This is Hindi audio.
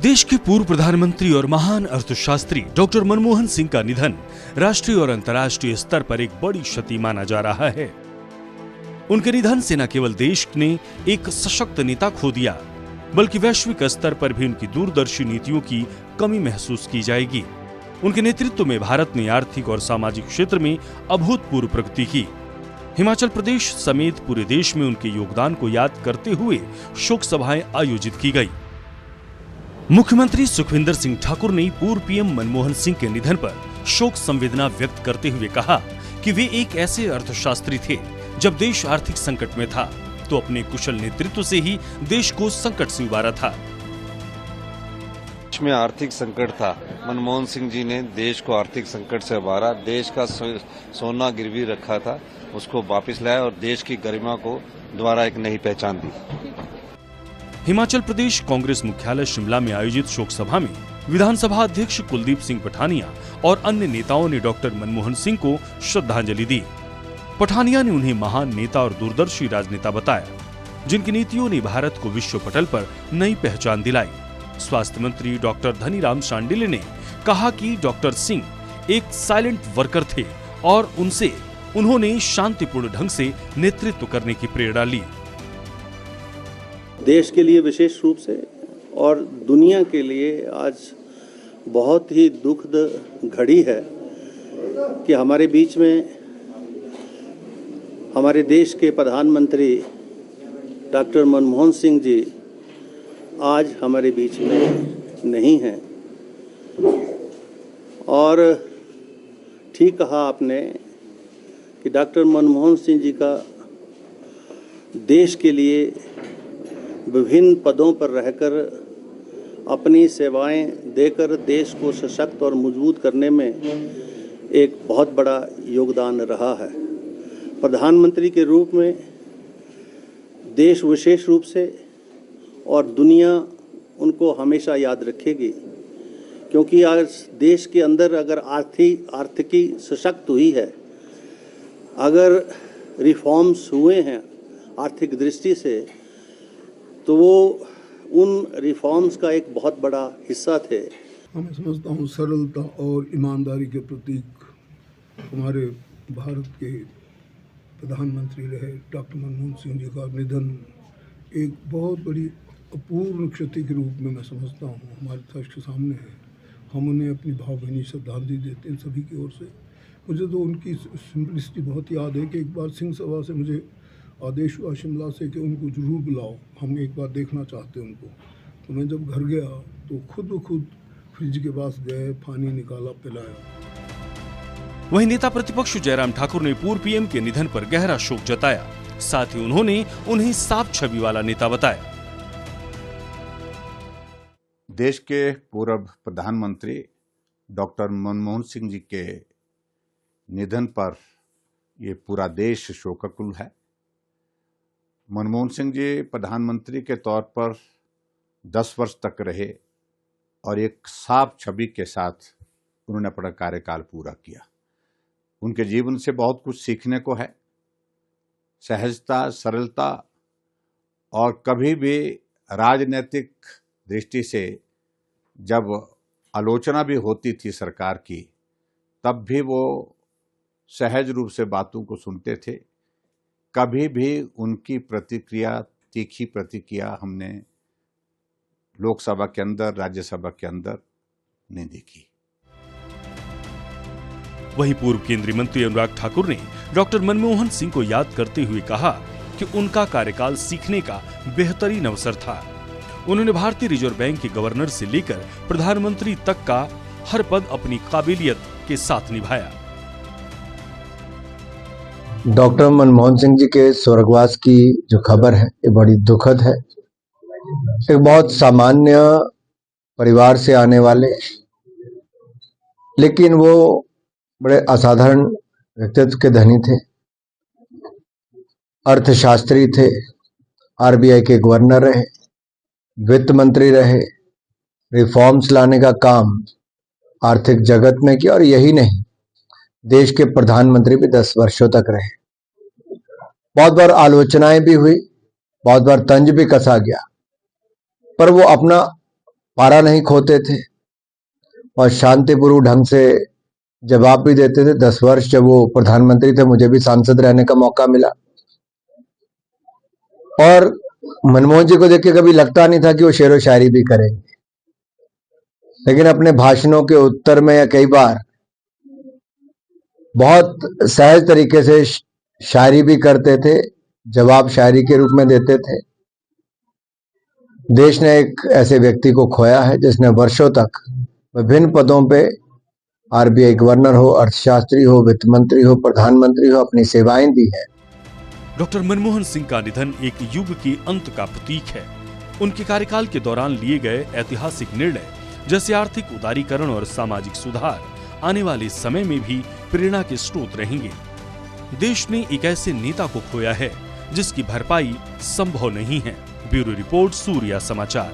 देश के पूर्व प्रधानमंत्री और महान अर्थशास्त्री डॉक्टर मनमोहन सिंह का निधन राष्ट्रीय और अंतर्राष्ट्रीय स्तर पर एक बड़ी क्षति माना जा रहा है। उनके निधन से न केवल देश ने एक सशक्त नेता खो दिया, बल्कि वैश्विक स्तर पर भी उनकी दूरदर्शी नीतियों की कमी महसूस की जाएगी। उनके नेतृत्व में भारत ने आर्थिक और सामाजिक क्षेत्र में अभूतपूर्व प्रगति की। हिमाचल प्रदेश समेत पूरे देश में उनके योगदान को याद करते हुए शोक सभाएं आयोजित की गई। मुख्यमंत्री सुखविंदर सिंह ठाकुर ने पूर्व पीएम मनमोहन सिंह के निधन पर शोक संवेदना व्यक्त करते हुए कहा कि वे एक ऐसे अर्थशास्त्री थे, जब देश आर्थिक संकट में था तो अपने कुशल नेतृत्व से ही देश को संकट से उबारा था। देश में आर्थिक संकट था, मनमोहन सिंह जी ने देश को आर्थिक संकट से उबारा। देश का सोना गिरवी रखा था, उसको वापस लाया और देश की गरिमा को दोबारा एक नई पहचान दी। हिमाचल प्रदेश कांग्रेस मुख्यालय शिमला में आयोजित शोक सभा में विधानसभा अध्यक्ष कुलदीप सिंह पठानिया और अन्य नेताओं ने डॉक्टर मनमोहन सिंह को श्रद्धांजलि दी। पठानिया ने उन्हें महान नेता और दूरदर्शी राजनेता बताया, जिनकी नीतियों ने भारत को विश्व पटल पर नई पहचान दिलाई। स्वास्थ्य मंत्री डॉक्टर धनीराम शांडिल्य ने कहा कि डॉक्टर सिंह एक साइलेंट वर्कर थे और उन्होंने शांतिपूर्ण ढंग से नेतृत्व करने की प्रेरणा ली। देश के लिए विशेष रूप से और दुनिया के लिए आज बहुत ही दुखद घड़ी है कि हमारे बीच में हमारे देश के प्रधानमंत्री डॉक्टर मनमोहन सिंह जी आज हमारे बीच में नहीं हैं। और ठीक कहा आपने कि डॉक्टर मनमोहन सिंह जी का देश के लिए विभिन्न पदों पर रहकर अपनी सेवाएं देकर देश को सशक्त और मजबूत करने में एक बहुत बड़ा योगदान रहा है। प्रधानमंत्री के रूप में देश विशेष रूप से और दुनिया उनको हमेशा याद रखेगी, क्योंकि आज देश के अंदर अगर आर्थिकी सशक्त हुई है, अगर रिफॉर्म्स हुए हैं आर्थिक दृष्टि से, तो वो उन रिफॉर्म्स का एक बहुत बड़ा हिस्सा थे। मैं समझता हूँ सरलता और ईमानदारी के प्रतीक हमारे भारत के प्रधानमंत्री रहे डॉक्टर मनमोहन सिंह जी का निधन एक बहुत बड़ी अपूर्ण क्षति के रूप में मैं समझता हूँ हमारे देश के सामने है। हम उन्हें अपनी भावभीनी श्रद्धांजलि देते हैं सभी की ओर से। मुझे तो उनकी सिंपलिसिटी बहुत याद है कि एक बार सिंह सभा से मुझे आदेश हुआ शिमला से कि उनको जरूर बुलाओ, हम एक बार देखना चाहते हैं उनको। तो मैं जब घर गया तो खुद फ्रिज के पास गए, पानी निकाला, पिलाया। वहीं नेता प्रतिपक्ष जयराम ठाकुर ने पूर्व पीएम के निधन पर गहरा शोक जताया। साथ ही उन्होंने उन्हें साफ छवि वाला नेता बताया। देश के पूर्व प्रधानमंत्री डॉक्टर मनमोहन सिंह जी के निधन पर ये पूरा देश शोकाकुल है। मनमोहन सिंह जी प्रधानमंत्री के तौर पर 10 वर्ष तक रहे और एक साफ छवि के साथ उन्होंने अपना कार्यकाल पूरा किया। उनके जीवन से बहुत कुछ सीखने को है। सहजता, सरलता और कभी भी राजनीतिक दृष्टि से जब आलोचना भी होती थी सरकार की, तब भी वो सहज रूप से बातों को सुनते थे। कभी भी उनकी प्रतिक्रिया, तीखी प्रतिक्रिया हमने लोकसभा के अंदर, राज्यसभा के अंदर नहीं देखी। वहीं पूर्व केंद्रीय मंत्री अनुराग ठाकुर ने डॉक्टर मनमोहन सिंह को याद करते हुए कहा कि उनका कार्यकाल सीखने का बेहतरीन अवसर था। उन्होंने भारतीय रिजर्व बैंक के गवर्नर से लेकर प्रधानमंत्री तक का हर पद अपनी काबिलियत के साथ निभाया। डॉक्टर मनमोहन सिंह जी के स्वर्गवास की जो खबर है ये बड़ी दुखद है। एक बहुत सामान्य परिवार से आने वाले, लेकिन वो बड़े असाधारण व्यक्तित्व के धनी थे। अर्थशास्त्री थे, आरबीआई के गवर्नर रहे, वित्त मंत्री रहे, रिफॉर्म्स लाने का काम आर्थिक जगत में किया और यही नहीं, देश के प्रधानमंत्री भी 10 वर्षों तक रहे। बहुत बार आलोचनाएं भी हुई, बहुत बार तंज भी कसा गया, पर वो अपना पारा नहीं खोते थे और शांतिपूर्वक ढंग से जवाब भी देते थे। 10 वर्ष जब वो प्रधानमंत्री थे, मुझे भी सांसद रहने का मौका मिला और मनमोहन जी को देख के कभी लगता नहीं था कि वो शेर व शायरी भी करेंगे, लेकिन अपने भाषणों के उत्तर में या कई बार बहुत सहज तरीके से शायरी भी करते थे, जवाब शायरी के रूप में देते थे। देश ने एक ऐसे व्यक्ति को खोया है जिसने वर्षों तक विभिन्न पदों पे आरबीआई गवर्नर हो, अर्थशास्त्री हो, वित्त मंत्री हो, प्रधानमंत्री हो, अपनी सेवाएं दी है। डॉक्टर मनमोहन सिंह का निधन एक युग के अंत का प्रतीक है। उनके कार्यकाल के दौरान लिए गए ऐतिहासिक निर्णय जैसे आर्थिक उदारीकरण और सामाजिक सुधार आने वाले समय में भी प्रेरणा के स्रोत रहेंगे। देश ने एक ऐसे नेता को खोया है जिसकी भरपाई संभव नहीं है। ब्यूरो रिपोर्ट, सूर्या समाचार।